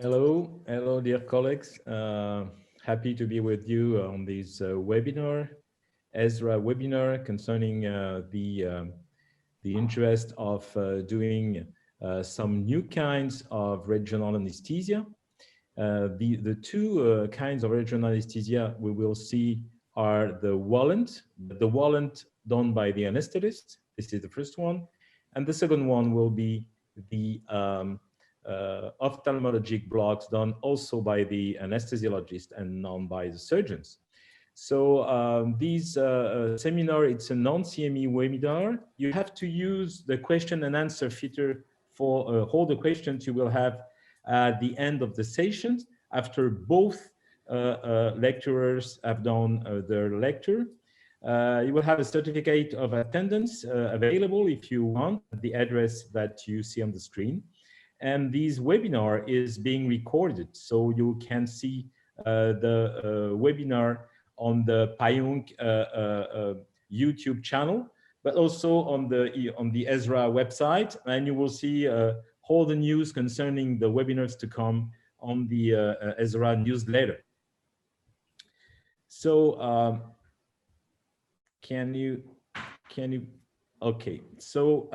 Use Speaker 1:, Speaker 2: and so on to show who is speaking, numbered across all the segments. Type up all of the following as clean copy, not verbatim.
Speaker 1: Hello, dear colleagues. Happy to be with you on this webinar, ESRA webinar concerning the interest of doing some new kinds of regional anesthesia. The two kinds of regional anesthesia we will see are the WALANT done by the anesthetist. This is the first one. And the second one will be the ophthalmologic blocks done also by the anesthesiologist and not by the surgeons. So this seminar, it's a non-CME webinar. You have to use the question and answer feature for all the questions you will have at the end of the sessions after both lecturers have done their lecture. You will have a certificate of attendance available if you want at the address that you see on the screen. And this webinar is being recorded, so you can see the webinar on the PAJUNK YouTube channel, but also on the ESRA website, and you will see all the news concerning the webinars to come on the ESRA newsletter. So okay, so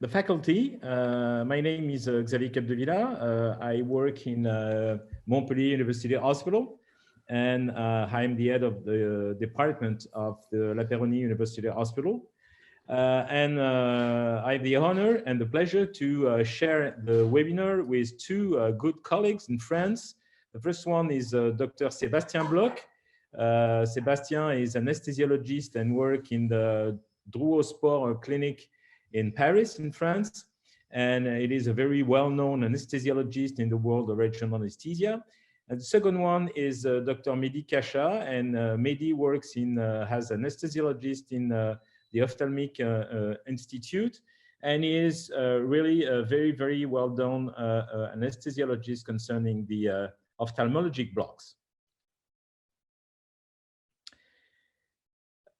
Speaker 1: the faculty, my name is Xavier CAPDEVILA. I work in Montpellier University Hospital, and I'm the head of the department of the La Péronie University Hospital. And I have the honor and the pleasure to share the webinar with two good colleagues and friends. The first one is Dr. Sébastien BLOC. Sébastien is an anesthesiologist and works in the Drouot clinic in Paris, in France. And it is a very well-known anesthesiologist in the world of regional anesthesia. And the second one is Dr. Mehdi KACHA, and Mehdi works as an anesthesiologist in the Ophthalmic Institute, and he is really a very, very well-done anesthesiologist concerning the ophthalmologic blocks.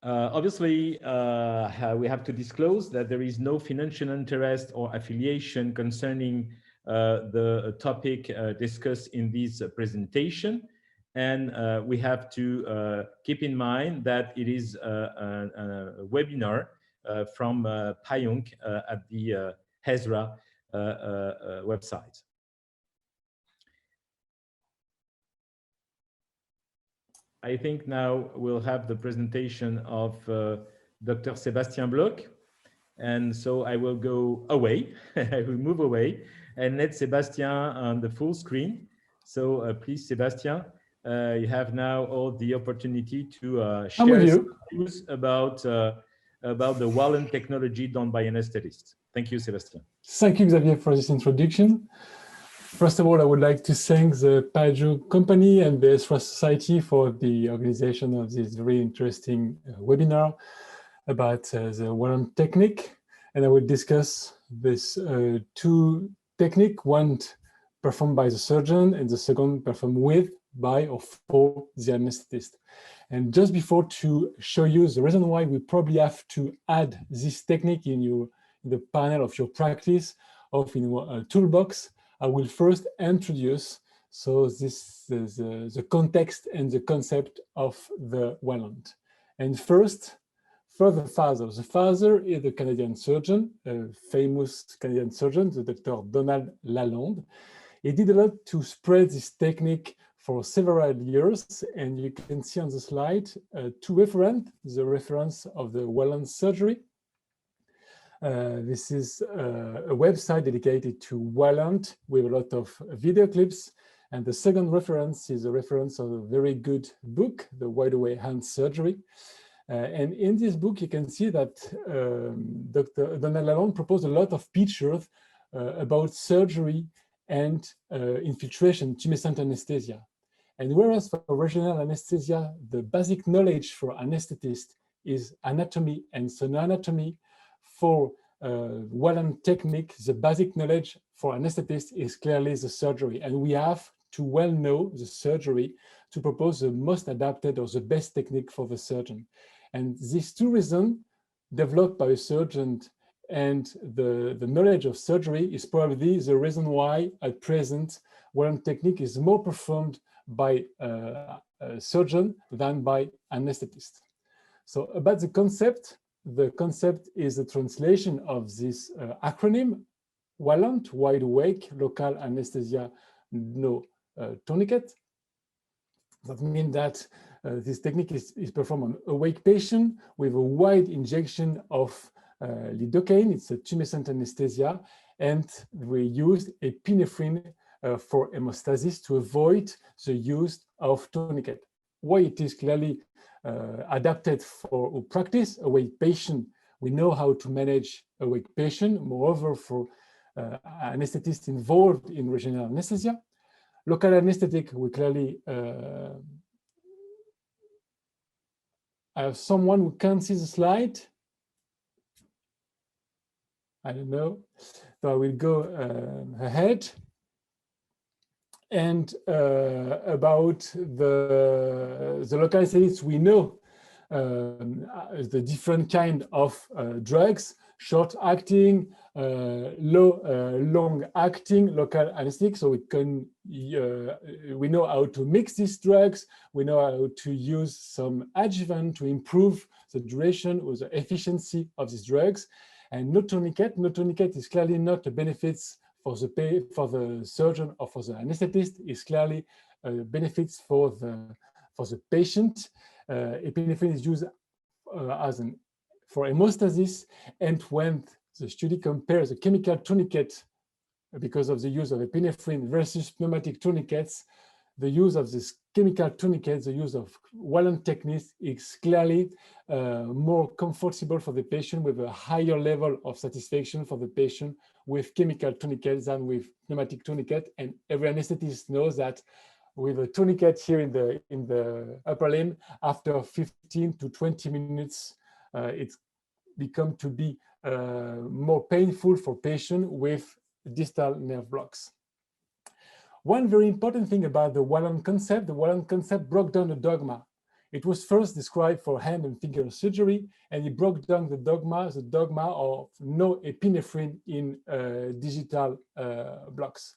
Speaker 1: Obviously, we have to disclose that there is no financial interest or affiliation concerning the topic discussed in this presentation. And we have to keep in mind that it is a webinar from PAJUNK at the ESRA website. I think now we'll have the presentation of Dr. Sébastien BLOC. And so I will go away, I will move away and let Sébastien on the full screen. So please, Sébastien, you have now all the opportunity to share some news about the WALANT technology done by anesthetists. Thank you, Sébastien.
Speaker 2: Thank you, Xavier, for this introduction. First of all, I would like to thank the PAJUNK company and the ESRA Society for the organization of this very interesting webinar about the WALANT technique. And I will discuss this two technique, one performed by the surgeon and the second performed with, by, or for the anesthetist. And just before to show you the reason why we probably have to add this technique in the panel of your practice of in a toolbox, I will first introduce the context and the concept of the WALANT. And first, for the father. The father is the Canadian surgeon, a famous Canadian surgeon, the Dr. Donald Lalonde. He did a lot to spread this technique for several years, and you can see on the slide two references, the reference of the WALANT surgery. This is a website dedicated to WALANT with a lot of video clips. And the second reference is a reference of a very good book, The Wide Awake Hand Surgery. And in this book, you can see that Dr. Donald Lalonde proposed a lot of pictures about surgery and infiltration, tumescent anesthesia. And whereas for regional anesthesia, the basic knowledge for anesthetists is anatomy and sonoanatomy, for WALANT technique, the basic knowledge for anesthetists is clearly the surgery. And we have to well know the surgery to propose the most adapted or the best technique for the surgeon. And these two reasons developed by a surgeon and the knowledge of surgery is probably the reason why at present WALANT technique is more performed by a surgeon than by anesthetist. So about the concept is a translation of this acronym WALANT, Wide Awake Local Anesthesia No Tourniquet. That means that this technique is performed on awake patient with a wide injection of lidocaine. It's a tumescent anesthesia, and we use epinephrine for hemostasis to avoid the use of tourniquet. Why it is clearly adapted for practice awake patient. We know how to manage awake patient. Moreover, for anesthetists involved in regional anesthesia, local anesthetic, we clearly I have someone who can't see the slide. I don't know. So I will go ahead. And about the local anesthetics, we know the different kind of drugs, short-acting, long-acting local anesthetic. So we can we know how to mix these drugs. We know how to use some adjuvant to improve the duration or the efficiency of these drugs. And no tourniquet. No tourniquet is clearly not a benefits for the surgeon or for the anesthetist. Is clearly benefits for the patient. Epinephrine is used for hemostasis, and when the study compares the chemical tourniquet because of the use of epinephrine versus pneumatic tourniquets, the use of this chemical tourniquet, the use of WALANT techniques is clearly more comfortable for the patient, with a higher level of satisfaction for the patient with chemical tourniquets than with pneumatic tourniquet. And every anesthetist knows that with a tourniquet here in the upper limb, after 15 to 20 minutes, it's become to be more painful for patients with distal nerve blocks. One very important thing about the WALANT concept broke down the dogma. It was first described for hand and finger surgery, and it broke down the dogma of no epinephrine in digital blocks.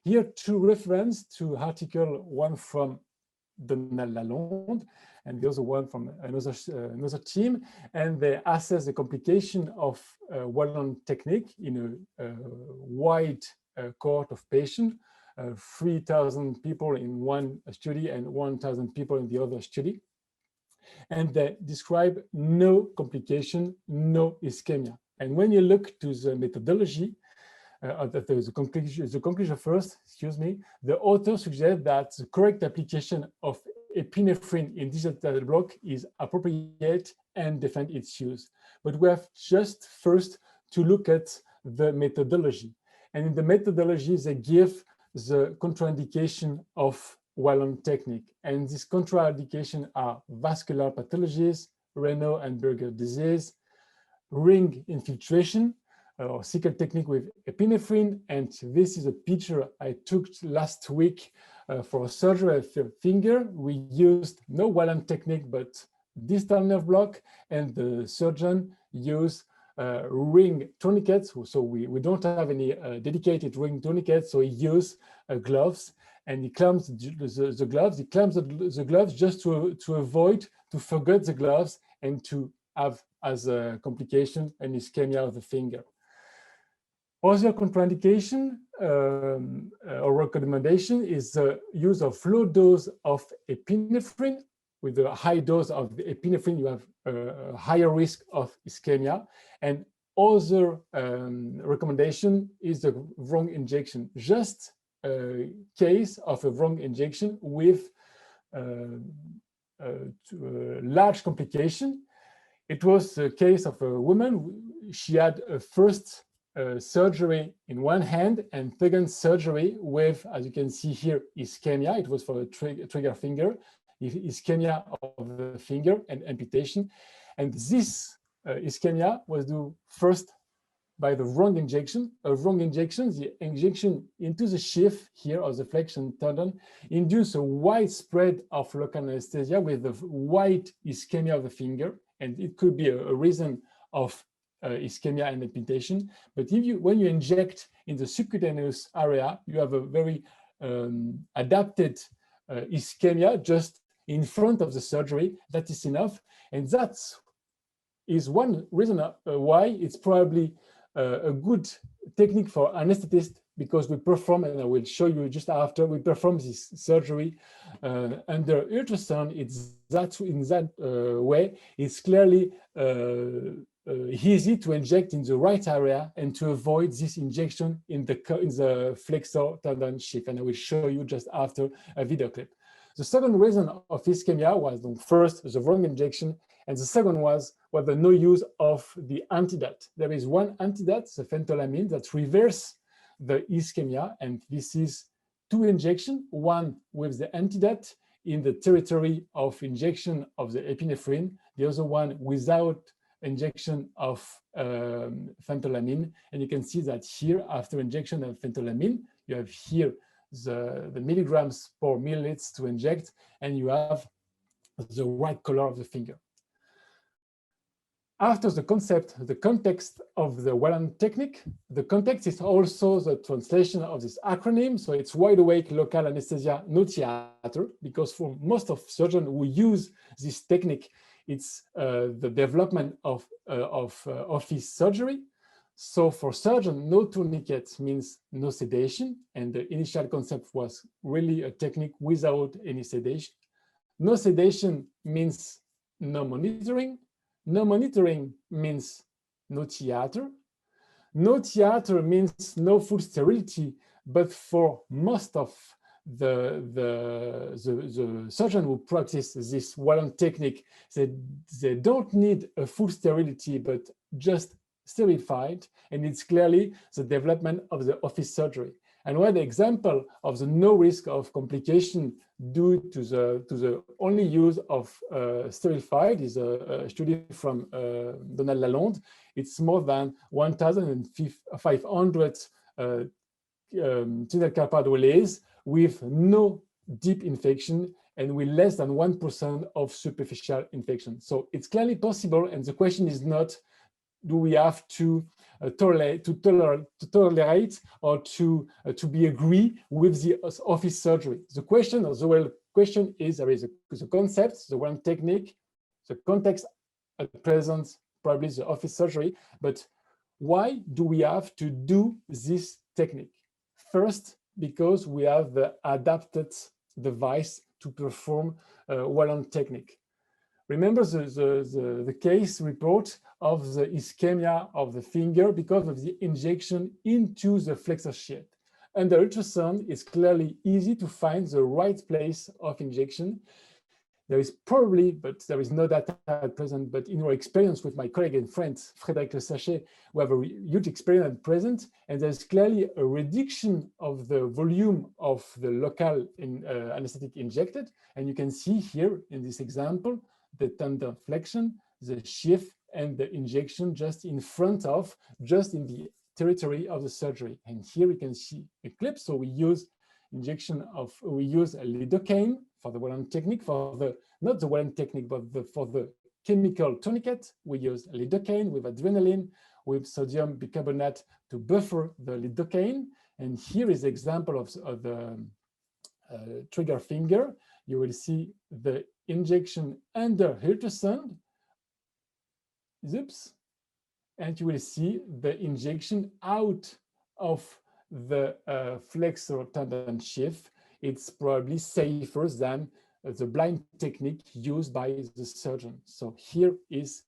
Speaker 2: Here, two references to article, one from Donald Lalonde and the other one from another team, and they assess the complication of WALANT technique in a wide cohort of patients, 3,000 people in one study and 1,000 people in the other study. And they describe no complication, no ischemia. And when you look to the methodology, the conclusion first, the author suggests that the correct application of epinephrine in digital block is appropriate and defend its use. But we have just first to look at the methodology. And in the methodology, they give the contraindication of WALANT technique. And these contraindications are vascular pathologies, Raynaud and Berger disease, ring infiltration, or sickle technique with epinephrine. And this is a picture I took last week for a surgery of the finger. We used no WALANT technique, but distal nerve block, and the surgeon used ring tourniquets. So we don't have any dedicated ring tourniquets, so he used gloves, and he clamps the gloves. He clamps the gloves just to avoid, to forget the gloves and to have as a complication an ischemia of the finger. Other contraindication or recommendation is the use of low dose of epinephrine. With a high dose of the epinephrine, you have a higher risk of ischemia. And other recommendation is the wrong injection. Just a case of a wrong injection with large complication. It was a case of a woman. She had a first surgery in one hand and second surgery with, as you can see here, ischemia. It was for a trigger finger, ischemia of the finger and amputation. And this ischemia was due first by the wrong injection. A wrong injection, the injection into the sheath here of the flexion tendon, induced a wide spread of local anesthesia with a wide ischemia of the finger. And it could be a reason of ischemia and implantation. But when you inject in the subcutaneous area, you have a very adapted ischemia just in front of the surgery. That is enough, and that is one reason why it's probably a good technique for anesthetist, because we perform, and I will show you just after, we perform this surgery under ultrasound. It's that in that way, it's clearly easy to inject in the right area and to avoid this injection in the flexor tendon sheath. And I will show you just after a video clip. The second reason of ischemia was, first, the wrong injection, and the second was the no use of the antidote. There is one antidote, the phentolamine, that reverses the ischemia, and this is two injections, one with the antidote in the territory of injection of the epinephrine, the other one without injection of phentolamine. And you can see that here, after injection of phentolamine, you have here the milligrams per milliliter to inject, and you have the white color of the finger. After the context of the WALANT technique, the context is also the translation of this acronym. So it's Wide Awake Local Anesthesia, no theater, because for most of surgeons who use this technique, it's the development of office surgery. So for surgeon, no tourniquet means no sedation, and the initial concept was really a technique without any sedation. No sedation means no monitoring. No monitoring means no theater. No theater means no full sterility, but for most of the surgeon who practice this WALANT technique, they don't need a full sterility, but just sterified, and it's clearly the development of the office surgery. And one example of the no risk of complication due to the only use of sterified is a study from Donald Lalonde. It's more than 1,500 tendal carpal relays with no deep infection and with less than 1% of superficial infection. So it's clearly possible, and the question is not, do we have to tolerate or to be agree with the office surgery? The question, or the well question is, there is the concept, the one technique, the context at present, probably the office surgery, but why do we have to do this technique? First, because we have the adapted device to perform WALANT technique. Remember the case report of the ischemia of the finger because of the injection into the flexor sheath. Under ultrasound, it's clearly easy to find the right place of injection. There is probably, but there is no data at present, but in our experience with my colleague and friend, Frédéric Le Sachet, we have a huge experience at present, and there's clearly a reduction of the volume of the local anesthetic injected. And you can see here in this example, the tendon flexion, the sheath, and the injection just in front of, just in the territory of the surgery. And here we can see a clip. So we use injection of, we use a lidocaine for the WALANT technique, for the, not the WALANT technique, but for the chemical tourniquet, we use lidocaine with adrenaline, with sodium bicarbonate to buffer the lidocaine. And here is the example of the trigger finger. You will see the injection under ultrasound. Oops. And you will see the injection out of the flexor tendon sheath. It's probably safer than the blind technique used by the surgeon. So here is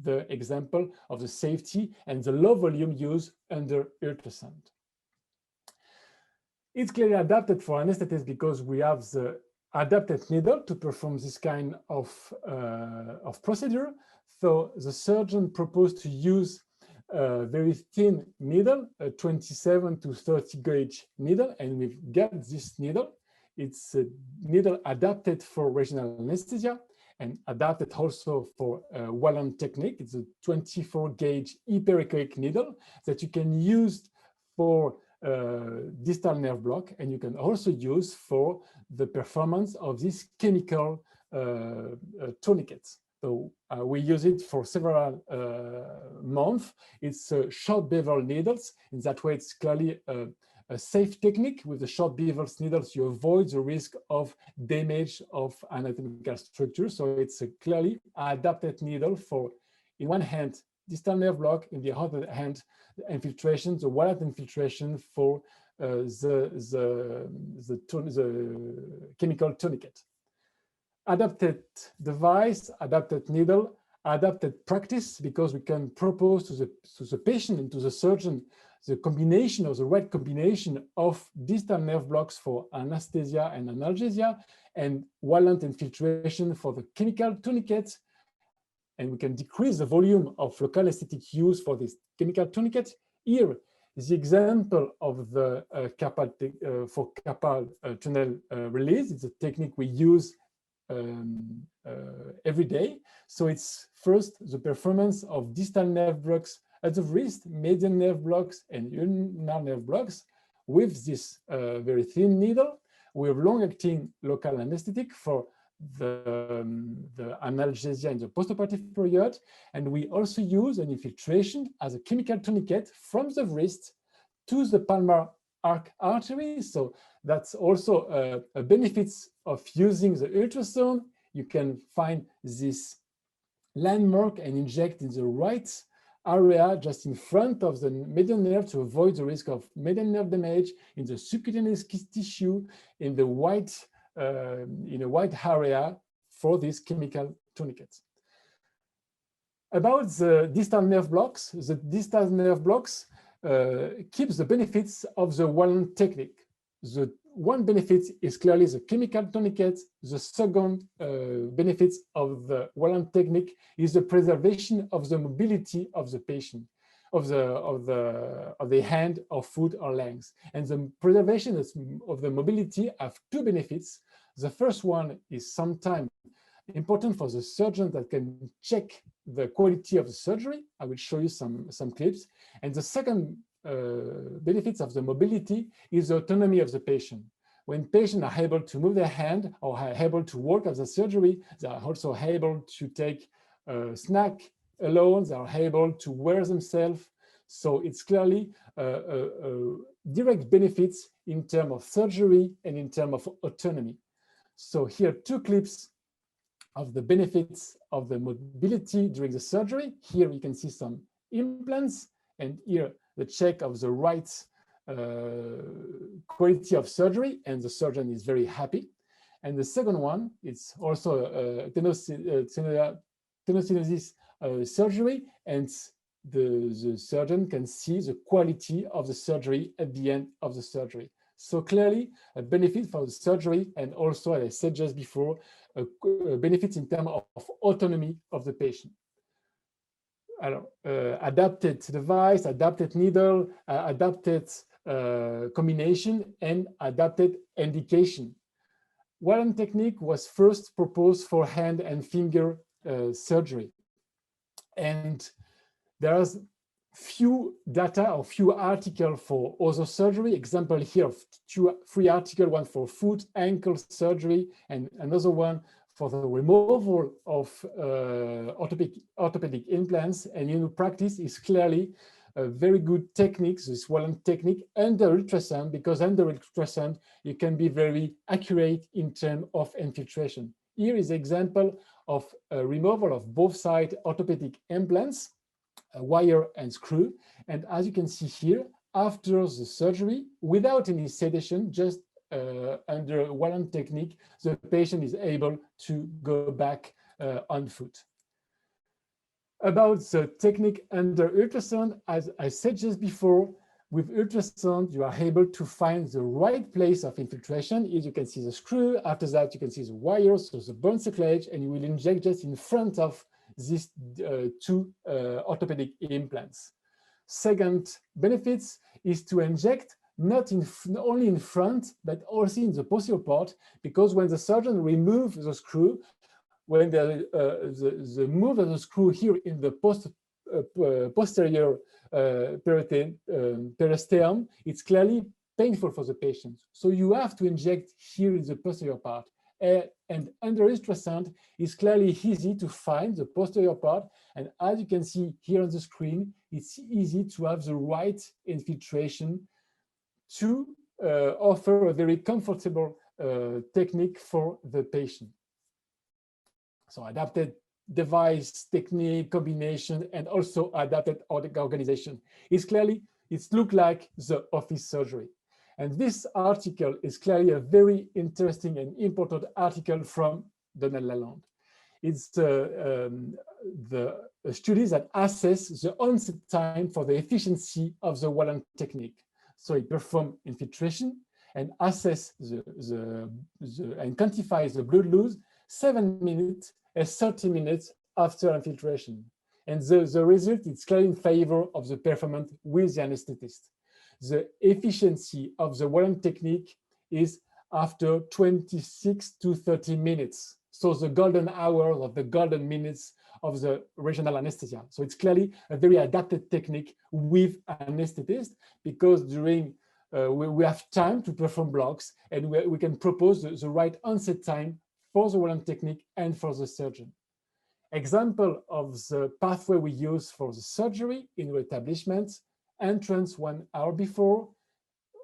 Speaker 2: the example of the safety and the low volume used under ultrasound. It's clearly adapted for anesthetists because we have the adapted needle to perform this kind of procedure. So the surgeon proposed to use a very thin needle, a 27 to 30 gauge needle, and we've got this needle. It's a needle adapted for regional anesthesia and adapted also for WALANT technique. It's a 24 gauge hyperechoic needle that you can use for distal nerve block, and you can also use for the performance of these chemical tourniquets. So we use it for several months. It's short bevel needles. In that way, it's clearly a safe technique. With the short bevel needles, you avoid the risk of damage of anatomical structure. So it's a clearly adapted needle for, in one hand, distal nerve block, in the other hand, the infiltration, the WALANT infiltration for the chemical tourniquet. Adapted device, adapted needle, adapted practice, because we can propose to the patient and to the surgeon the combination or the right combination of distal nerve blocks for anesthesia and analgesia, and WALANT infiltration for the chemical tourniquet. And we can decrease the volume of local anesthetic use for this chemical tourniquet. Here is the example of the Carpal for Carpal tunnel release. It's a technique we use every day. So it's first the performance of distal nerve blocks at the wrist, median nerve blocks, and ulnar nerve blocks with this very thin needle. We have long-acting local anesthetic for the analgesia in the postoperative period, and we also use an infiltration as a chemical tourniquet from the wrist to the palmar arc artery. So that's also a benefits of using the ultrasound. You can find this landmark and inject in the right area right in front of the median nerve to avoid the risk of median nerve damage in the subcutaneous tissue in the white in a wide area for these chemical tourniquets. About the distal nerve blocks keeps the benefits of the WALANT technique. The one benefit is clearly the chemical tourniquet. The second benefit of the WALANT technique is the preservation of the mobility of the patient, of the hand or foot or legs. And the preservation of the mobility have two benefits. The first one is sometimes important for the surgeon that can check the quality of the surgery. I will show you some clips. And the second benefits of the mobility is the autonomy of the patient. When patients are able to move their hand or are able to work at the surgery, they are also able to take a snack alone, they are able to wear themselves. So it's clearly direct benefits in terms of surgery and in terms of autonomy. So here, two clips of the benefits of the mobility during the surgery. Here we can see some implants, and here the check of the right quality of surgery, and the surgeon is very happy. And the second one, it's also tenosynosis surgery, and the surgeon can see the quality of the surgery at the end of the surgery. So clearly a benefit for the surgery, and also, as I said just before, benefits in terms of autonomy of the patient. Adapted device, adapted needle, adapted combination, and adapted indication. WALANT technique was first proposed for hand and finger surgery. And there's few data or few articles for other surgery. Example here of three articles, one for foot, ankle surgery, and another one for the removal of orthopedic implants. And in practice is clearly a very good technique, this WALANT technique under ultrasound, because under ultrasound you can be very accurate in terms of infiltration. Here is an example of a removal of both side orthopedic implants, a wire and screw. And as you can see here, after the surgery, without any sedation, just under WALANT technique, the patient is able to go back on foot. About the technique under ultrasound, as I said just before, with ultrasound, you are able to find the right place of infiltration. Here you can see the screw. After that, you can see the wires, so the bone circlage, and you will inject just in front of these two orthopedic implants. Second benefits is to inject not only in front, but also in the posterior part, because when the surgeon removes the screw, when the move of the screw here in the posterior periosteum, it's clearly painful for the patient. So you have to inject here in the posterior part. and under ultrasound, it's clearly easy to find the posterior part. And as you can see here on the screen, it's easy to have the right infiltration to offer a very comfortable technique for the patient. So adapted device, technique, combination, and also adapted organization. It's look like the office surgery. And this article is clearly a very interesting and important article from Donald Lalonde. It's the studies that assess the onset time for the efficiency of the WALANT technique. So it performs infiltration and assess and quantifies the blood loss 7 minutes and 30 minutes after infiltration. And the result is clearly in favor of the performance with the anesthetist. The efficiency of the WALANT technique is after 26 to 30 minutes. So the golden hours of the golden minutes of the regional anesthesia. So it's clearly a very adapted technique with anesthetist, because during we have time to perform blocks, and we can propose the right onset time for the WALANT technique and for the surgeon. Example of the pathway we use for the surgery in establishment: entrance 1 hour before,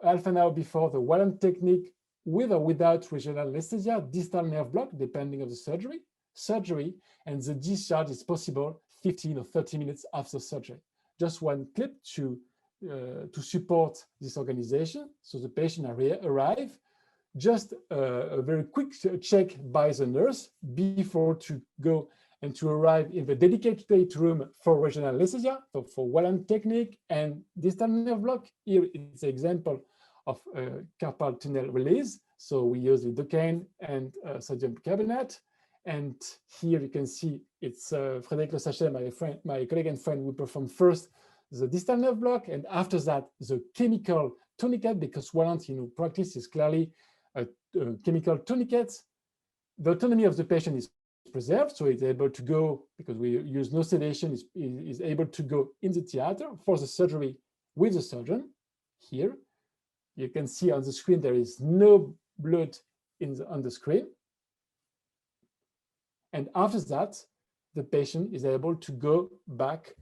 Speaker 2: half an hour before the WALANT technique, with or without regional anesthesia, distal nerve block, depending on the surgery, and the discharge is possible 15 or 30 minutes after surgery. Just one clip to support this organization. So the patient arrive, just a very quick check by the nurse before to go and to arrive in the dedicated room for regional anesthesia, so for WALANT technique and distal nerve block. Here it's an example of carpal tunnel release. So we use lidocaine and sodium carbonate. And here you can see it's Frédéric Le Sachet, my colleague and friend, will perform first the distal nerve block, and after that the chemical tourniquet, because WALANT in practice is clearly a chemical tourniquet. The autonomy of the patient is preserved, so it's able to go, because we use no sedation, is able to go in the theater for the surgery with the surgeon. Here you can see on the screen there is no blood on the screen. And after that, the patient is able to go back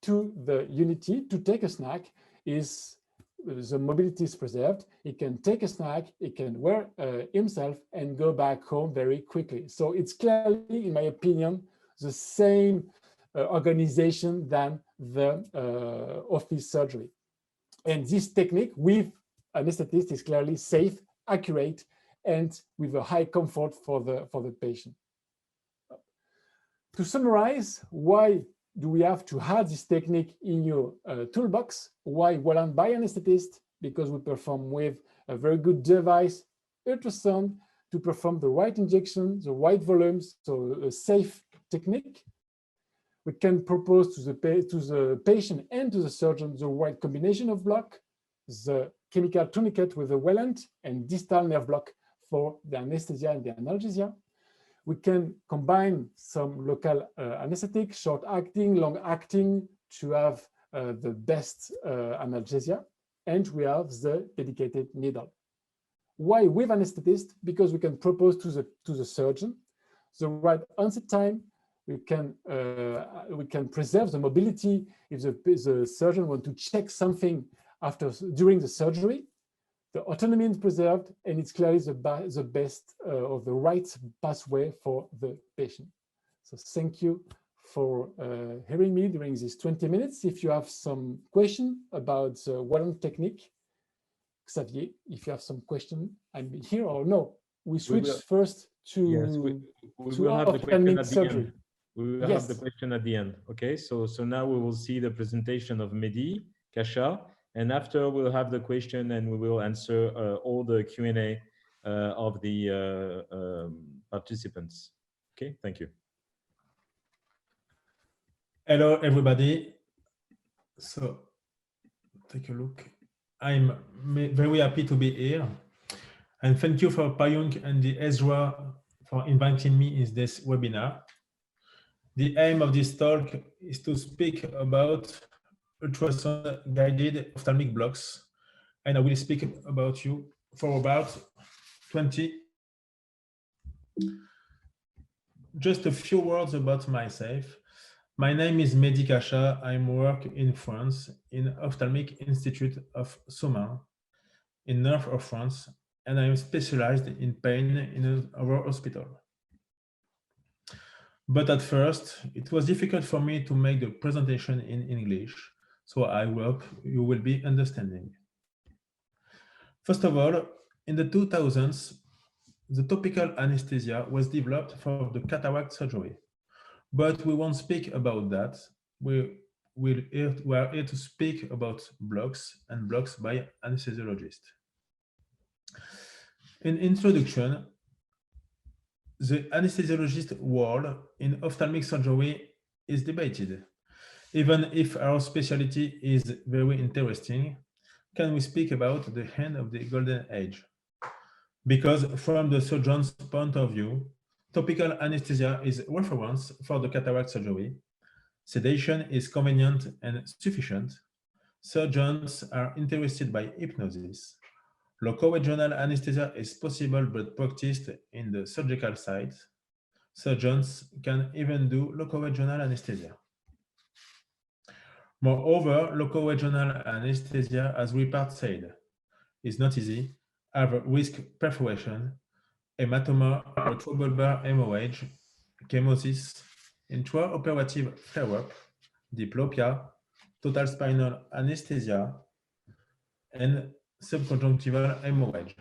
Speaker 2: to the unity to take a snack. The mobility is preserved. He can take a snack, he can wear himself and go back home very quickly. So it's clearly, in my opinion, the same organization than the office surgery. And this technique with anesthetist is clearly safe, accurate, and with a high comfort for the patient. To summarize, why do we have to have this technique in your toolbox? Why WALANT by anesthetist? Because we perform with a very good device, ultrasound, to perform the right injection, the right volumes, so a safe technique. We can propose to the patient and to the surgeon the right combination of block, the chemical tourniquet with the WALANT, and distal nerve block for the anesthesia and the analgesia. We can combine some local anesthetic, short-acting, long-acting, to have the best analgesia, and we have the dedicated needle. Why with anesthetist? Because we can propose to the surgeon the right onset time. We can preserve the mobility if the surgeon wants to check something during the surgery. The autonomy is preserved, and it's clearly the best or the right pathway for the patient. So thank you for hearing me during these 20 minutes. If you have some question about the WALANT technique, Xavier, if you have some question, I'm here, or no? We switch first to,
Speaker 1: yes, we will have the question at the end. We will have the question at the end. Okay, so now we will see the presentation of Mehdi, KACHA, and after we'll have the question and we will answer all the Q&A of the participants. Okay, thank you.
Speaker 3: Hello, everybody. So take a look. I'm very happy to be here. And thank you for PAJUNK and the Ezra for inviting me in this webinar. The aim of this talk is to speak about ultrasound-guided ophthalmic blocks, and I will speak about you for about 20 Just a few words about myself. My name is Mehdi KACHA. I work in France in Ophthalmic Institute of Somain in north of France, and I am specialized in pain in our hospital. But at first, it was difficult for me to make the presentation in English, so I hope you will be understanding. First of all, in the 2000s, the topical anesthesia was developed for the cataract surgery. But we won't speak about that. We are here to speak about blocks and blocks by anesthesiologists. In introduction, the anesthesiologist world in ophthalmic surgery is debated. Even if our specialty is very interesting, can we speak about the end of the golden age? Because from the surgeon's point of view, topical anesthesia is reference for the cataract surgery. Sedation is convenient and sufficient. Surgeons are interested by hypnosis. Locoregional anesthesia is possible but practiced in the surgical site. Surgeons can even do locoregional anesthesia. Moreover, locoregional anesthesia, as Ripart said, is not easy, have risk perforation, hematoma or trouble-bar hemorrhage, chemosis, intraoperative flare-up, diplopia, total spinal anesthesia, and subconjunctival hemorrhage.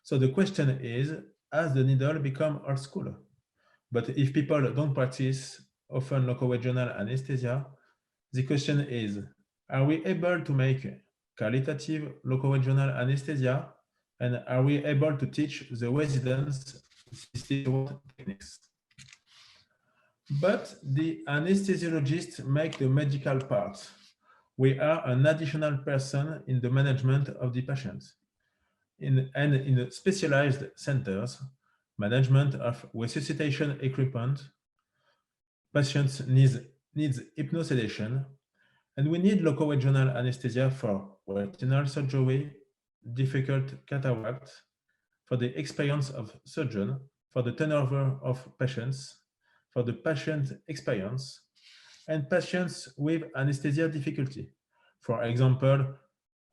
Speaker 3: So the question is, has the needle become old school? But if people don't practice often locoregional anesthesia, the question is, are we able to make qualitative locoregional anesthesia? And are we able to teach the residents these techniques? But the anesthesiologists make the medical part. We are an additional person in the management of the patient. In specialized centers, management of resuscitation equipment, patients needs hypnosedation, and we need locoregional anesthesia for retinal surgery, difficult cataract, for the experience of surgeon, for the turnover of patients, for the patient experience, and patients with anesthesia difficulty. For example,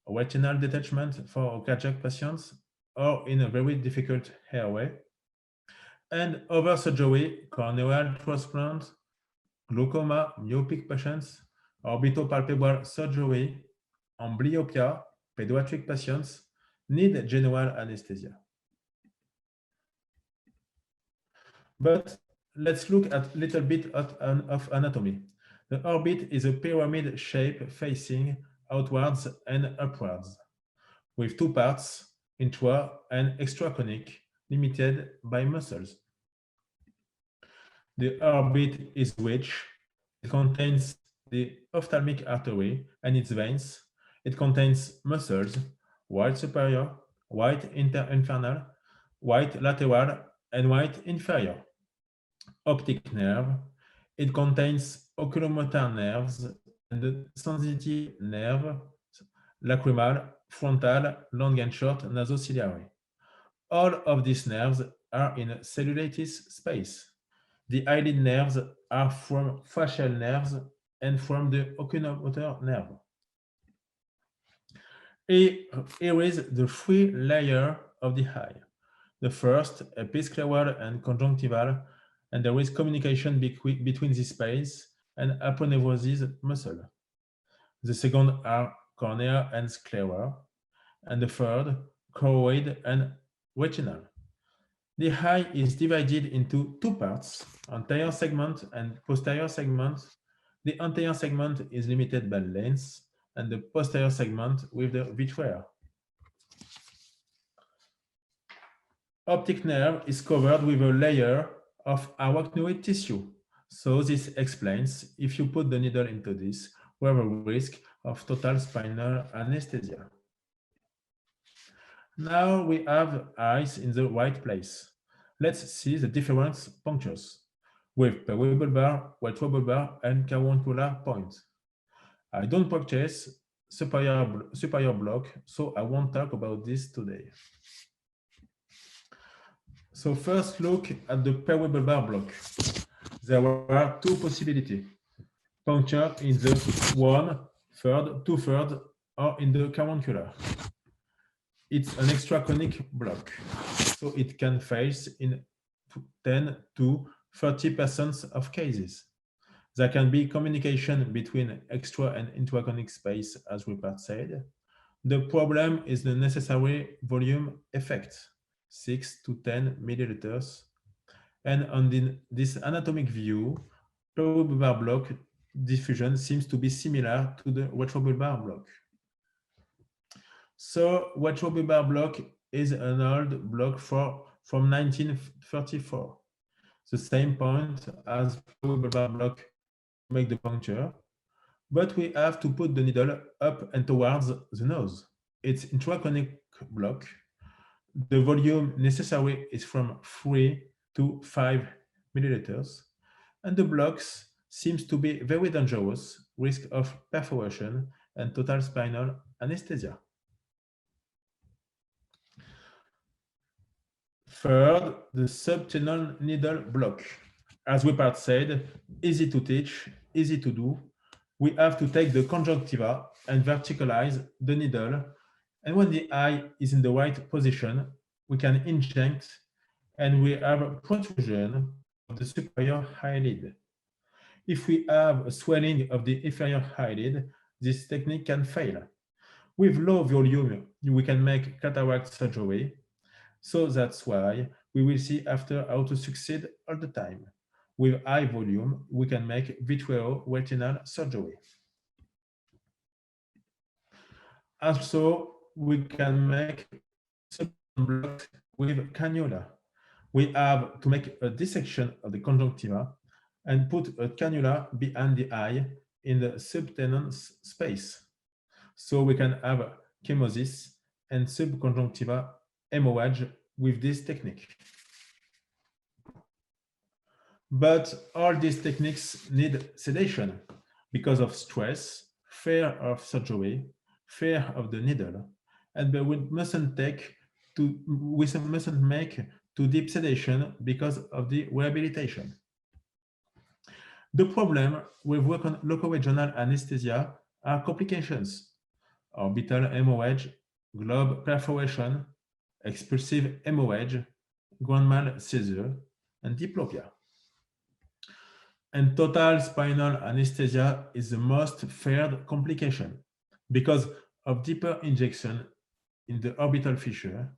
Speaker 3: retinal detachment for cardiac patients or in a very difficult airway, and other surgery, corneal transplant, glaucoma, myopic patients, orbitopalpebral surgery, amblyopia, pediatric patients need general anesthesia. But let's look at a little bit of anatomy. The orbit is a pyramid shape facing outwards and upwards, with two parts, intra and extraconic, limited by muscles. The orbit is rich. It contains the ophthalmic artery and its veins. It contains muscles, wide superior, wide interinfernal, wide lateral, and wide inferior. Optic nerve. It contains oculomotor nerves and the sensitive nerve, lacrimal, frontal, long and short nasociliary. All of these nerves are in cellulitis space. The eyelid nerves are from facial nerves and from the oculomotor nerve. Here is the three layers of the eye. The first, episcleral and conjunctival, and there is communication between this space and aponeurosis muscle. The second are cornea and sclera, and the third, choroid and retinal. The eye is divided into two parts, anterior segment and posterior segment. The anterior segment is limited by lens, and the posterior segment with the vitrea. Optic nerve is covered with a layer of arachnoid tissue. So this explains, if you put the needle into this, we have a risk of total spinal anesthesia. Now we have eyes in the right place. Let's see the different punctures with peribulbar, retrobulbar, and caruncular points. I don't practice superior block, so I won't talk about this today. So first look at the periorbital block. There are two possibilities. Puncture in the 1/3, 2/3, or in the caruncular. It's an extraconic block, so it can fail in 10 to 30% of cases. There can be communication between extra and intraconic space, as Rupert said. The problem is the necessary volume effect, 6 to 10 milliliters. And on this anatomic view, periorbital block diffusion seems to be similar to the retrobulbar block. So retrobulbar block is an old block from 1934. The same point as periorbital block make the puncture, but we have to put the needle up and towards the nose. It's intraconic block. The volume necessary is from 3 to 5 milliliters, and the blocks seems to be very dangerous, risk of perforation and total spinal anesthesia. Third, the subtenal needle block. As Rupert said, easy to teach, easy to do. We have to take the conjunctiva and verticalize the needle. And when the eye is in the right position, we can inject and we have a protrusion of the superior eyelid. If we have a swelling of the inferior eyelid, this technique can fail. With low volume, we can make cataract surgery. So that's why we will see after how to succeed all the time. With high volume, we can make vitreoretinal surgery. Also, we can make blocks with cannula. We have to make a dissection of the conjunctiva and put a cannula behind the eye in the subtenance space. So we can have chemosis and subconjunctiva hemorrhage with this technique. But all these techniques need sedation because of stress, fear of surgery, fear of the needle, and we mustn't make too deep sedation because of the rehabilitation. The problem with local regional anesthesia are complications: orbital hemorrhage, globe perforation, expulsive hemorrhage, grand mal seizure, and diplopia. And total spinal anesthesia is the most feared complication because of deeper injection in the orbital fissure.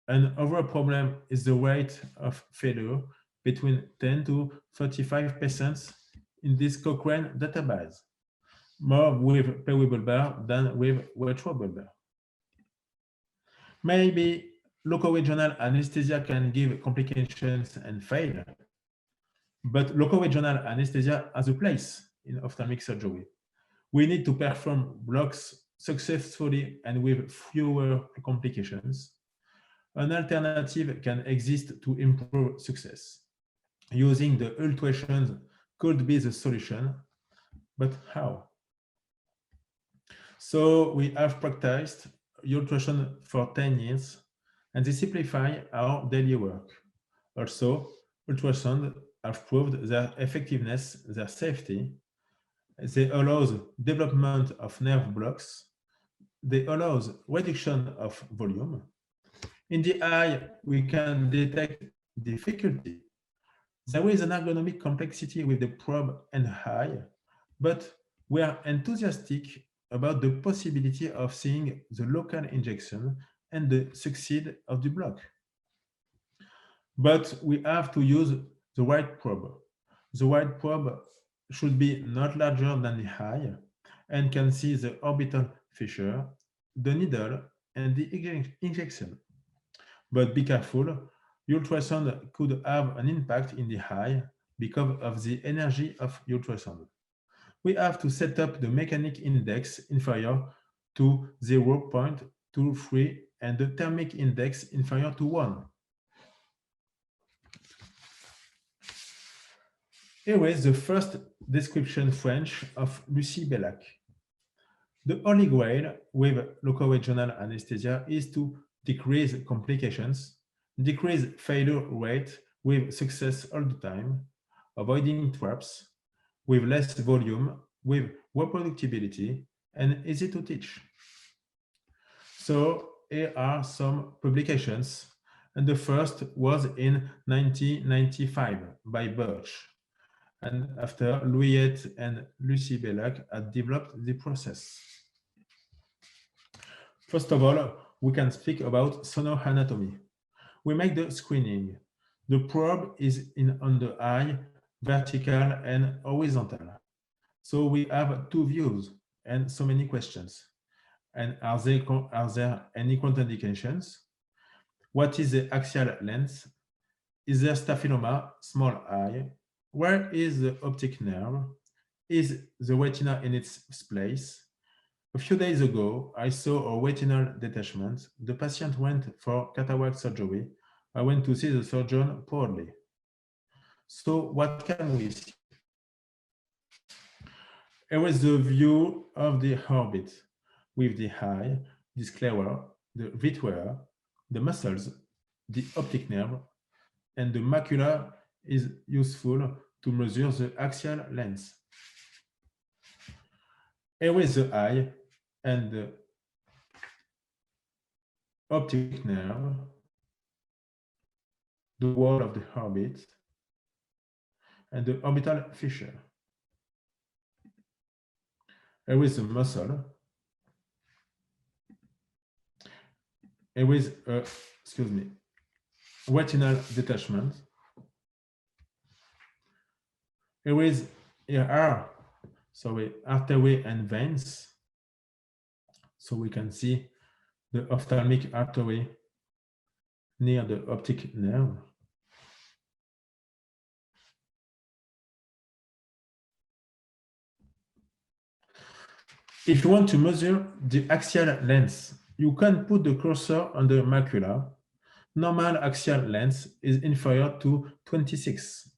Speaker 3: Another problem is the rate of failure between 10 to 35% in this Cochrane database, more with periorbital than with retrobulbar. Maybe local regional anesthesia can give complications and fail, but local regional anesthesia has a place in ophthalmic surgery. We need to perform blocks successfully and with fewer complications. An alternative can exist to improve success. Using the ultrasound could be the solution, but how? So we have practiced ultrasound for 10 years, and they simplify our daily work. Also, ultrasound have proved their effectiveness, their safety. They allow development of nerve blocks. They allow reduction of volume. In the eye, we can detect difficulty. There is an ergonomic complexity with the probe and eye, but we are enthusiastic about the possibility of seeing the local injection and the succeed of the block. But we have to use the right probe. The right probe should be not larger than the eye and can see the orbital fissure, the needle, and the injection. But be careful, ultrasound could have an impact in the eye because of the energy of ultrasound. We have to set up the mechanic index inferior to 0.23 and the thermic index inferior to 1. Here is the first description French of Lucie Bellac. The holy grail with local regional anesthesia is to decrease complications, decrease failure rate with success all the time, avoiding traps, with less volume, with reproducibility, and easy to teach. So here are some publications, and the first was in 1995 by Birch. And after Louisette and Lucy Belloc had developed the process. First of all, we can speak about sono anatomy. We make the screening. The probe is on the eye, vertical and horizontal. So we have two views and so many questions. And are there any contraindications? What is the axial length? Is there staphyloma, small eye? Where is the optic nerve? Is the retina in its place? A few days ago, I saw a retinal detachment. The patient went for cataract surgery. I went to see the surgeon poorly. So what can we see? Here is the view of the orbit with the eye, the sclera, the vitrea, the muscles, the optic nerve, and the macula is useful to measure the axial length. Here is the eye and the optic nerve, the wall of the orbit, and the orbital fissure. Here is the muscle. Here is retinal detachment. Here are artery and veins. So we can see the ophthalmic artery near the optic nerve. If you want to measure the axial length, you can put the cursor on the macula. Normal axial length is inferior to 26.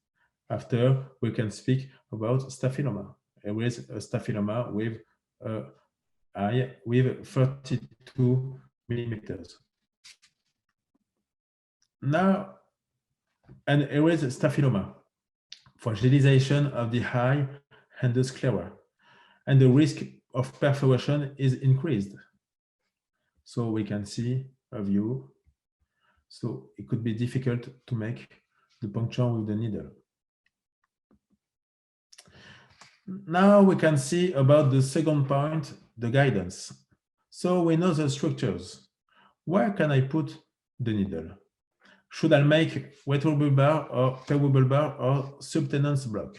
Speaker 3: After, we can speak about staphyloma. There is a staphyloma with eye with 32 millimeters. Now, and here is staphyloma, fragilization of the eye and the sclera, and the risk of perforation is increased. So we can see a view. So it could be difficult to make the puncture with the needle. Now we can see about the second point, the guidance. So we know the structures. Where can I put the needle? Should I make retrobulbar or peribulbar or subtenance block?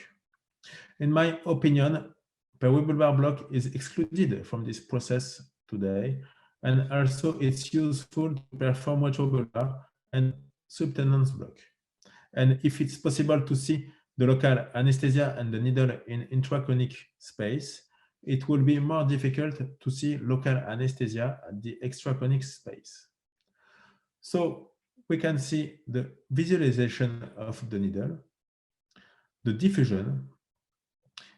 Speaker 3: In my opinion, peribulbar block is excluded from this process today, and also it's useful to perform retrobulbar and subtenance block. And if it's possible to see the local anesthesia and the needle in intraconic space, it will be more difficult to see local anesthesia at the extraconic space. So we can see the visualization of the needle, the diffusion,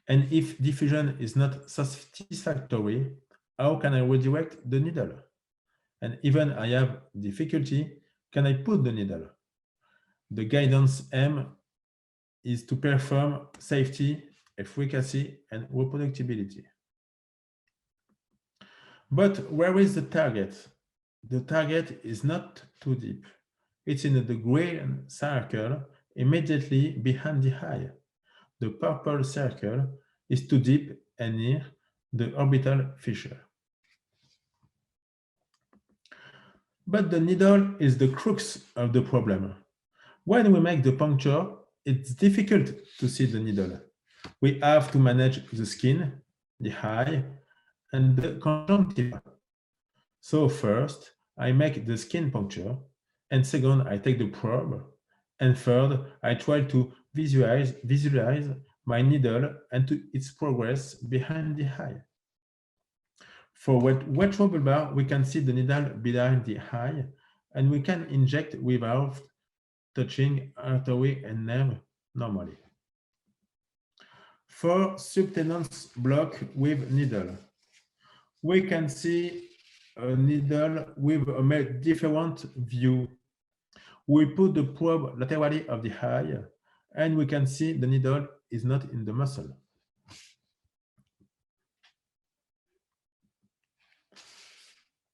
Speaker 3: and if diffusion is not satisfactory, how can I redirect the needle? And even I have difficulty, can I put the needle? The guidance M is to perform safety, efficacy, and reproducibility. But where is the target? The target is not too deep. It's in the gray circle immediately behind the eye. The purple circle is too deep and near the orbital fissure. But the needle is the crux of the problem. When we make the puncture, it's difficult to see the needle. We have to manage the skin, the eye, and the conjunctiva. So first, I make the skin puncture, and second, I take the probe, and third, I try to visualize my needle and its progress behind the eye. For retrobulbar, we can see the needle behind the eye, and we can inject without touching artery and nerve normally. For subtenance block with needle, we can see a needle with a different view. We put the probe laterally of the eye, and we can see the needle is not in the muscle.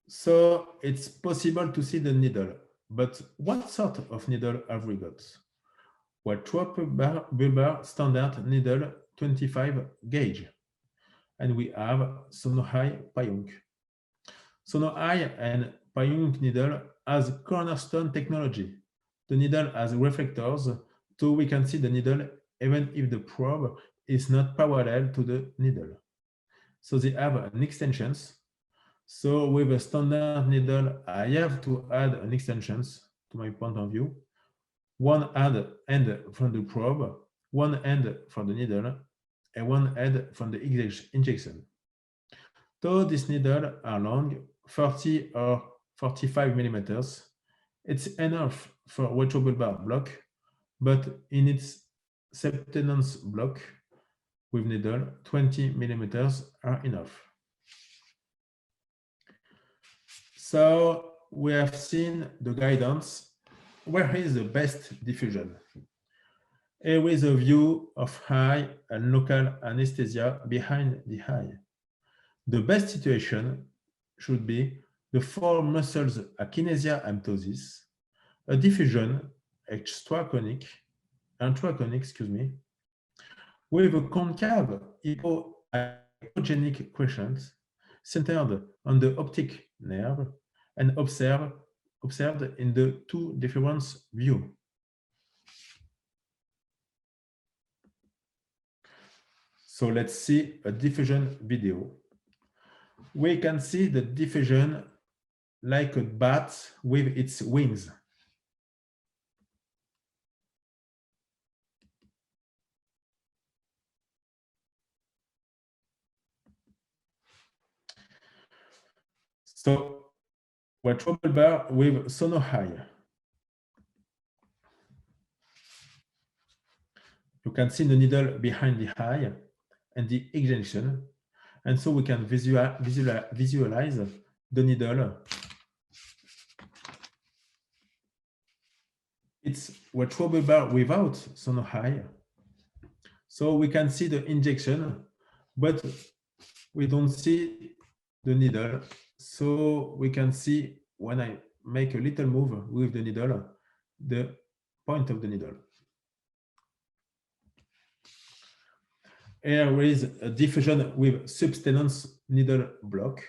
Speaker 3: So it's possible to see the needle, but what sort of needle have we got? Well, bulbar standard needle 25 gauge, and we have sono high PAJUNK. Sono high and PAJUNK needle has cornerstone technology. The needle has reflectors, so we can see the needle even if the probe is not parallel to the needle. So they have an extensions. So with a standard needle, I have to add an extensions to my point of view. One end from the probe, one end for the needle, and one end from the injection. So these needles are long, 40 or 45 millimeters. It's enough for retrobulbar block, but in its subtenance block with needle, 20 millimeters are enough. So we have seen the guidance. Where is the best diffusion? Here is a view of eye and local anesthesia behind the eye. The best situation should be the four muscles akinesia and ptosis, a diffusion intraconic, with a concave hypogenic crescent centered on the optic nerve and observed in the two difference view. So let's see a diffusion video. We can see the diffusion like a bat with its wings. So we're retrobulbar with sono high. You can see the needle behind the eye and the injection, and so we can visualize the needle. It's retrobulbar without sono high, so we can see the injection, but we don't see the needle. So we can see when I make a little move with the needle, the point of the needle. Here is a diffusion with subtenance needle block.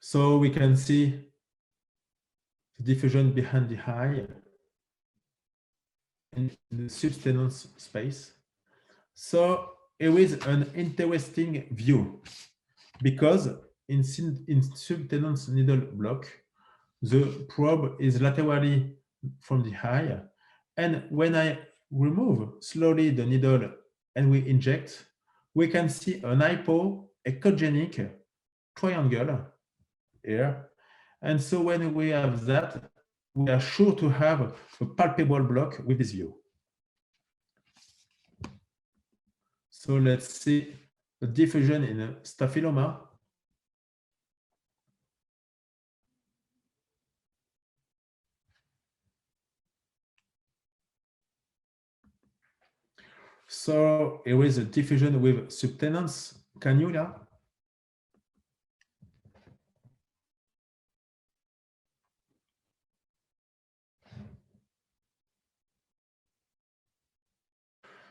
Speaker 3: So we can see the diffusion behind the eye in the subtenance space. So here is an interesting view, because in subtenance needle block, the probe is laterally from the eye, and when I remove slowly the needle and we inject, we can see an hypoechogenic triangle here. And so when we have that, we are sure to have a palpable block with this view. So let's see the diffusion in a staphyloma. So here is a diffusion with subtenance cannula.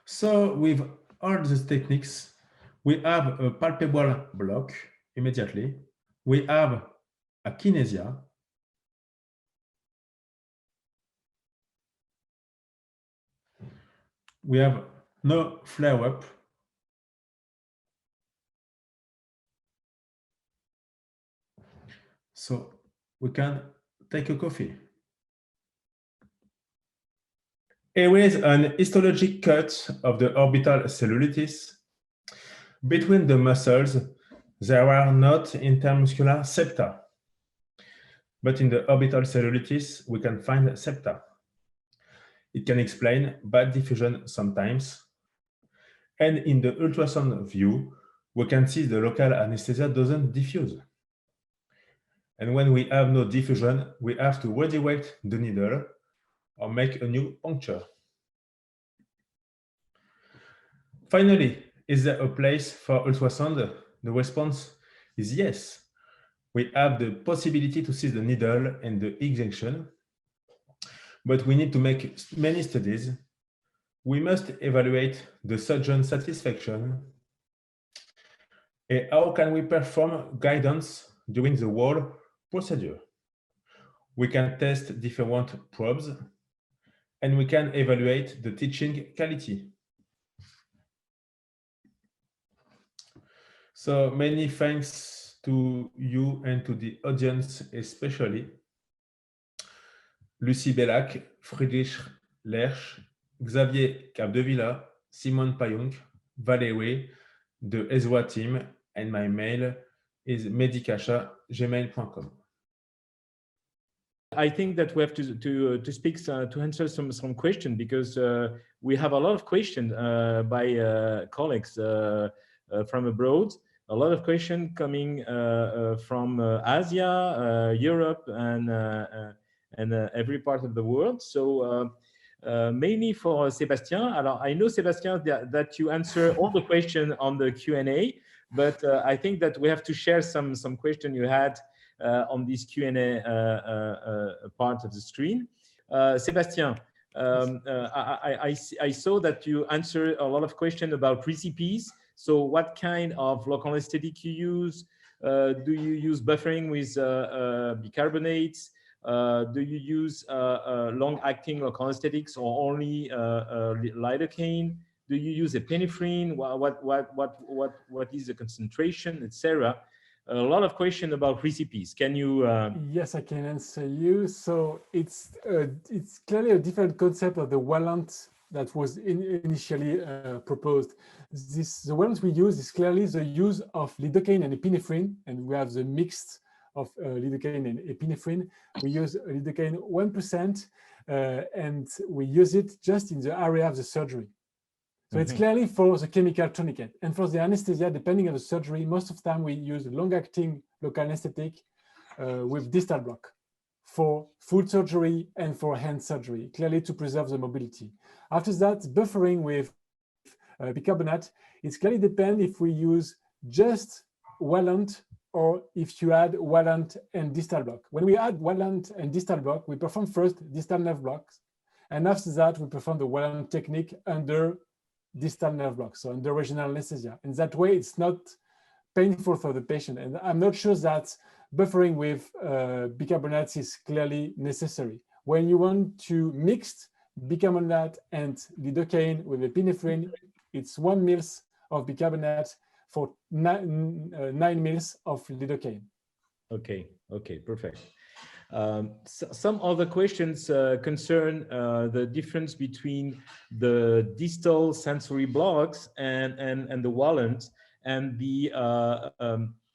Speaker 3: So with all these techniques, we have a palpable block immediately. We have akinesia. We have no flare-up. So we can take a coffee. Here is an histologic cut of the orbital cellulitis. Between the muscles, there are not intermuscular septa. But in the orbital cellulitis, we can find septa. It can explain bad diffusion sometimes. And in the ultrasound view, we can see the local anesthesia doesn't diffuse. And when we have no diffusion, we have to redirect the needle or make a new puncture. Finally, is there a place for ultrasound? The response is yes. We have the possibility to see the needle and the X junction, but we need to make many studies. We must evaluate the surgeon satisfaction. And how can we perform guidance during the whole procedure? We can test different probes, and we can evaluate the teaching quality. So many thanks to you and to the audience, especially Lucie Bellac, Friedrich Lerch, Xavier CAPDEVILA, Simone PAJUNK, Valérie, the Ezra team, and my mail is mehdi@gmail.com.
Speaker 1: I think that we have to speak to answer some question, because we have a lot of questions by colleagues from abroad. A lot of questions coming from Asia, Europe, and every part of the world. So mainly for Sébastien. Alors, I know, Sébastien, that you answer all the questions on the Q&A, but I think that we have to share some questions you had on this Q&A part of the screen. Sébastien, I saw that you answered a lot of questions about recipes. So what kind of local anesthetic you use? Do you use buffering with bicarbonates? Do you use long-acting local anesthetics or only lidocaine? Do you use epinephrine? What is the concentration, etc.? A lot of questions about recipes. Can you?
Speaker 2: Yes, I can answer you. So it's clearly a different concept of the WALANT that was initially proposed. The WALANT we use is clearly the use of lidocaine and epinephrine, and we have the mixed of lidocaine and epinephrine. We use lidocaine 1%, and we use it just in the area of the surgery. So it's clearly for the chemical tourniquet. And for the anesthesia, depending on the surgery, most of the time we use long-acting local anesthetic with distal block for foot surgery and for hand surgery, clearly to preserve the mobility. After that, buffering with bicarbonate, it's clearly depend if we use just WALANT or if you add WALANT and distal block. When we add WALANT and distal block, we perform first distal nerve blocks. And after that, we perform the WALANT technique under distal nerve block, so under regional anesthesia. And that way, it's not painful for the patient. And I'm not sure that buffering with bicarbonates is clearly necessary. When you want to mix bicarbonate and lidocaine with epinephrine, it's 1 ml of bicarbonate for 9 ml of lidocaine.
Speaker 1: Okay, perfect. Some other questions concern the difference between the distal sensory blocks and the WALANT, and the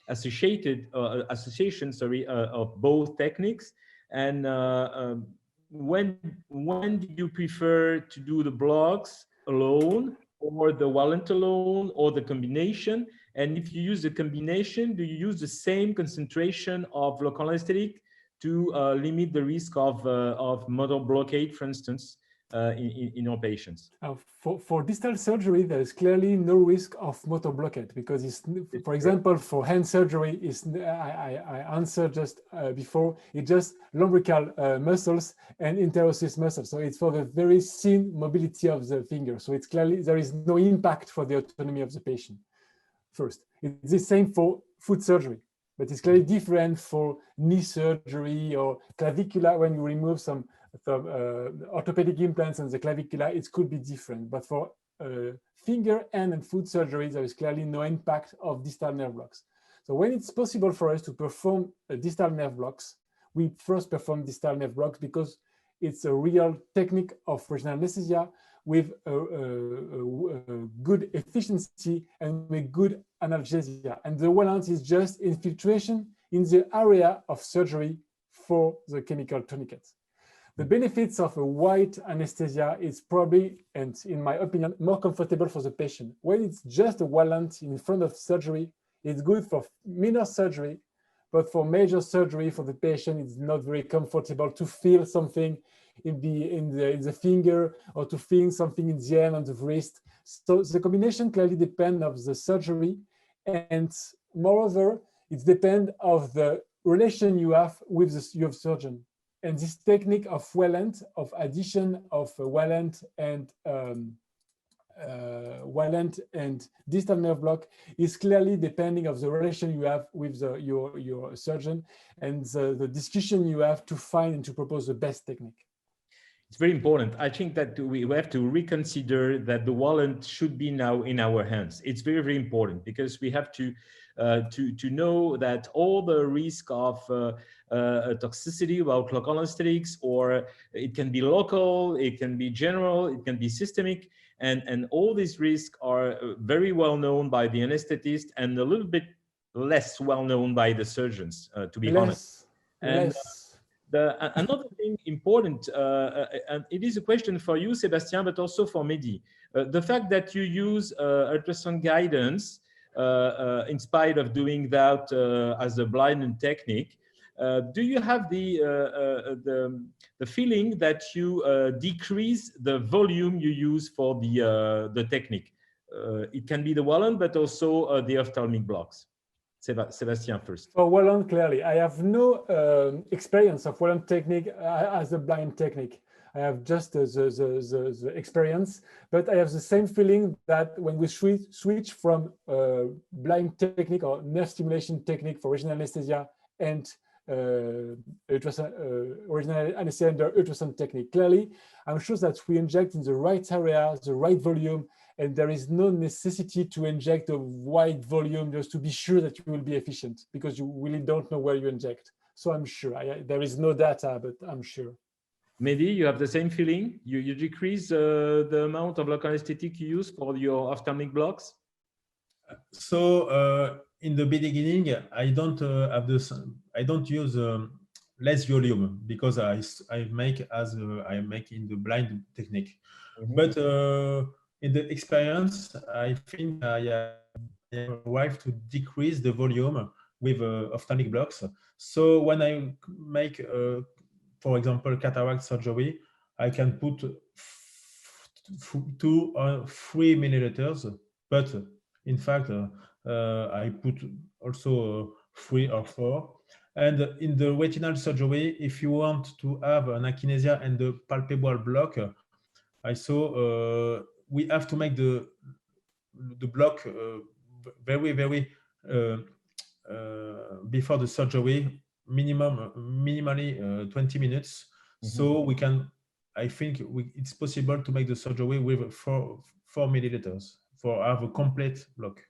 Speaker 1: association of both techniques. And when do you prefer to do the blocks alone, or the WALANT alone, or the combination? And if you use the combination, do you use the same concentration of local anesthetic to limit the risk of motor blockade, for instance, in your patients?
Speaker 2: For distal surgery, there is clearly no risk of motor blockade, because it's for example, for hand surgery, I answered just before, it's just lumbrical muscles and interosseous muscles. So it's for the very thin mobility of the finger. So it's clearly, there is no impact for the autonomy of the patient. First, it's the same for foot surgery, but it's clearly different for knee surgery or clavicula. When you remove some orthopedic implants on the clavicula, it could be different. But for finger, hand, and foot surgery, there is clearly no impact of distal nerve blocks. So when it's possible for us to perform distal nerve blocks, we first perform distal nerve blocks, because it's a real technique of regional anesthesia with a good efficiency and with good analgesia. And the WALANT is just infiltration in the area of surgery for the chemical tourniquets. The benefits of a white anesthesia is probably, and in my opinion, more comfortable for the patient. When it's just a WALANT in front of surgery, it's good for minor surgery, but for major surgery for the patient, it's not very comfortable to feel something in the finger or to feel something in the hand on the wrist. So the combination clearly depends on the surgery, and moreover, it depends on the relation you have with your surgeon. And this technique of WALANT, of addition of WALANT and distal nerve block, is clearly depending on the relation you have with your surgeon and the discussion you have to find and to propose the best technique.
Speaker 1: It's very important. I think that we have to reconsider that the WALANT should be now in our hands. It's very, very important because we have to know that all the risk of toxicity about local anesthetics, or it can be local, it can be general, it can be systemic, and all these risks are very well known by the anesthetist and a little bit less well known by the surgeons, to be honest. And another thing important, and it is a question for you, Sebastian, but also for Mehdi. The fact that you use ultrasound guidance in spite of doing that as a blinded technique, do you have the feeling that you decrease the volume you use for the technique? It can be the WALANT, but also the ophthalmic blocks. Sebastian first.
Speaker 2: For WALANT, clearly, I have no experience of WALANT technique as a blind technique. I have just the experience, but I have the same feeling that when we switch from blind technique or nerve stimulation technique for regional anesthesia and regional anesthesia under ultrasound technique, clearly, I'm sure that we inject in the right area, the right volume, and there is no necessity to inject a wide volume just to be sure that you will be efficient, because you really don't know where you inject. So I'm sure, there is no data, but I'm sure.
Speaker 1: Mehdi, you have the same feeling? You decrease the amount of local anesthetic you use for your ophthalmic blocks?
Speaker 3: So in the beginning, I don't use less volume because I make as I make in the blind technique. Mm-hmm. But in the experience, I think I arrived to decrease the volume with ophthalmic blocks. So when I make, for example, cataract surgery, I can put 2 or 3 milliliters, but in fact, I put also 3 or 4. And in the retinal surgery, if you want to have an akinesia and the palpable block, I saw we have to make the block very before the surgery, minimally 20 minutes. Mm-hmm. So we can, I think it's possible to make the surgery with 4 milliliters for have a complete block.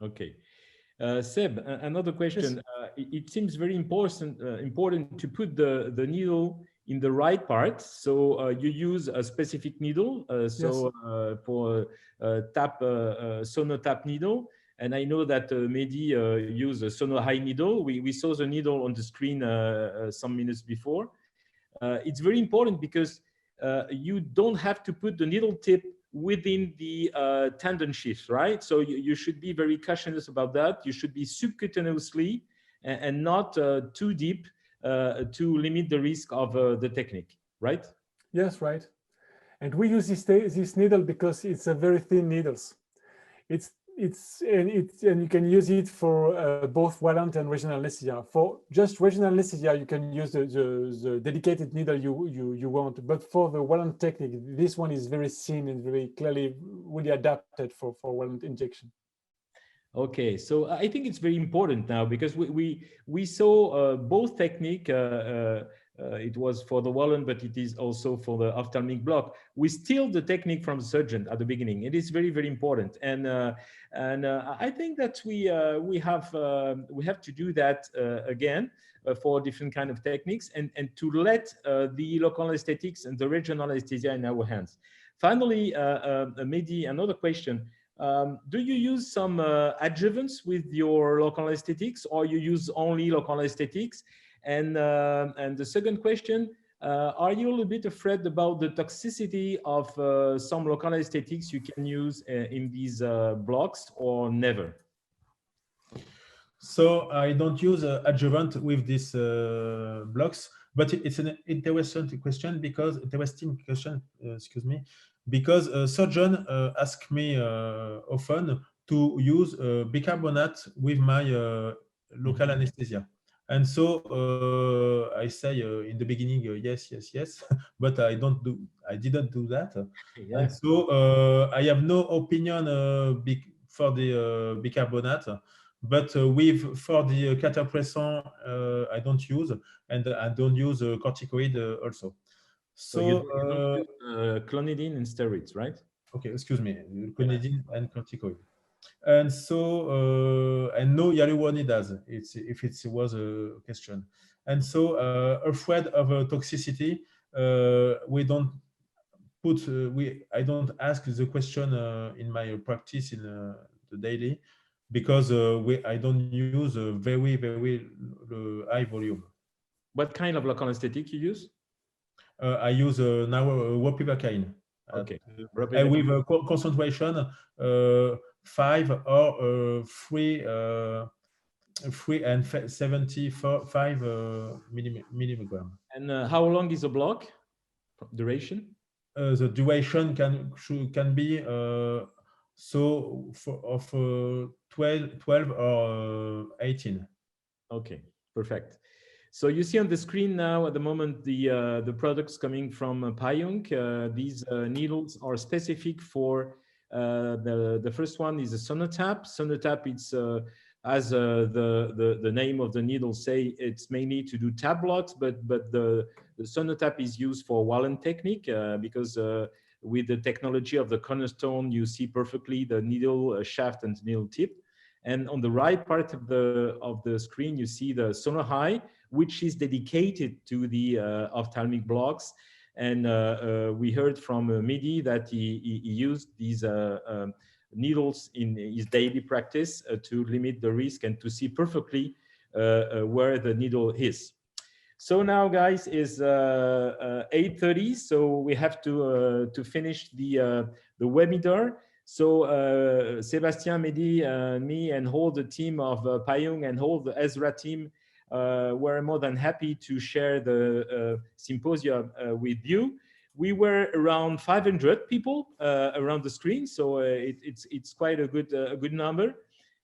Speaker 1: Okay. Seb, another question. Yes. It seems very important to put the needle in the right part. So you use a specific needle. Yes. For sono tap needle. And I know that Mehdi used a sono high needle. We saw the needle on the screen some minutes before. It's very important because you don't have to put the needle tip within the tendon sheath, right? So you should be very cautious about that. You should be subcutaneously and not too deep to limit the risk of the technique, right?
Speaker 2: Yes, right. And we use this needle because it's a very thin needles. And you can use it for both WALANT and regional anesthesia. For just regional anesthesia, you can use the dedicated needle you want. But for the WALANT technique, this one is very thin and very clearly really adapted for WALANT injection.
Speaker 1: Okay, so I think it's very important now because we saw both technique. It was for the WALANT, but it is also for the ophthalmic block. We steal the technique from the surgeon at the beginning. It is very, very important, and I think that we have to do that again for different kind of techniques, and to let the local anesthetics and the regional anesthesia in our hands. Finally, Mehdi, another question. Do you use some adjuvants with your local anesthetics, or you use only local anesthetics? And the second question, are you a little bit afraid about the toxicity of some local anesthetics you can use in these blocks, or never?
Speaker 3: So I don't use adjuvant with these blocks, but it's an interesting question because excuse me, because surgeon ask me often to use bicarbonate with my local anesthesia. And so I say in the beginning, yes, yes, yes, but I didn't do that.
Speaker 1: Yeah.
Speaker 3: And so I have no opinion for the bicarbonate, but for the catapressant, I don't use, and I don't use corticoid also.
Speaker 1: So you don't use clonidine and steroids, right?
Speaker 3: Okay, excuse me, clonidine and corticoid. And so, and no hyaluronidase, if it was a question. And so, afraid of toxicity, we don't put, I don't ask the question in my practice in the daily, because I don't use a very, very high volume.
Speaker 1: What kind of local anesthetic you use?
Speaker 3: I use now ropivacaine.
Speaker 1: Okay.
Speaker 3: And with a concentration 5 or 3 and 75 milligram.
Speaker 1: And how long is a block duration?
Speaker 3: The duration can be so of 12 or 18.
Speaker 1: Okay, perfect. So you see on the screen now at the moment the products coming from PAJUNK. These needles are specific for the first one is a sonotap. Sonotap, it's as the name of the needle say, it's mainly to do tab blocks, but the sonotap is used for WALANT technique because with the technology of the cornerstone, you see perfectly the needle shaft and needle tip. And on the right part of the screen, you see the sono high, which is dedicated to the ophthalmic blocks. And we heard from Mehdi that he used these needles in his daily practice to limit the risk and to see perfectly where the needle is. So now, guys, is 8:30, so we have to finish the webinar. So Sébastien, Mehdi, me, and all the team of PAJUNK and all the Ezra team were more than happy to share the symposium with you. We were around 500 people around the screen, so it's quite a good number.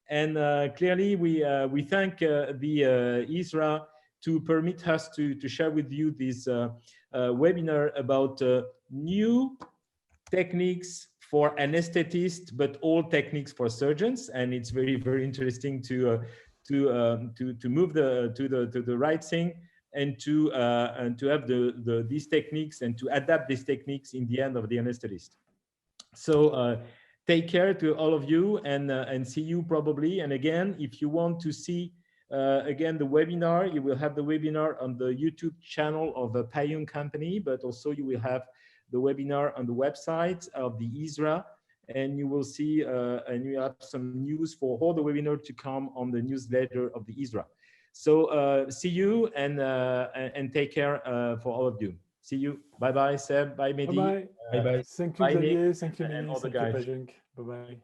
Speaker 1: And clearly, we thank the ISRA to permit us to share with you this webinar about new techniques for anesthetists, but all techniques for surgeons. And it's very, very interesting to move to the right thing and to have these techniques and to adapt these techniques in the end of the anesthetist. So take care to all of you and see you probably. And again, if you want to see again the webinar, you will have the webinar on the YouTube channel of the PAJUNK company, but also you will have the webinar on the website of the ISRA, and you will see and you have some news for all the webinar to come on the newsletter of the ISRA. So see you and take care for all of you. See you. Bye bye, Seb. Bye, Mehdi.
Speaker 2: Bye bye.
Speaker 3: Bye bye.
Speaker 2: Thank you,
Speaker 1: Bye,
Speaker 2: Xavier.
Speaker 1: Nick,
Speaker 2: Thank you,
Speaker 1: and
Speaker 2: Mehdi.
Speaker 1: all the
Speaker 2: Thank you,
Speaker 1: guys.
Speaker 2: PAJUNK. Bye bye.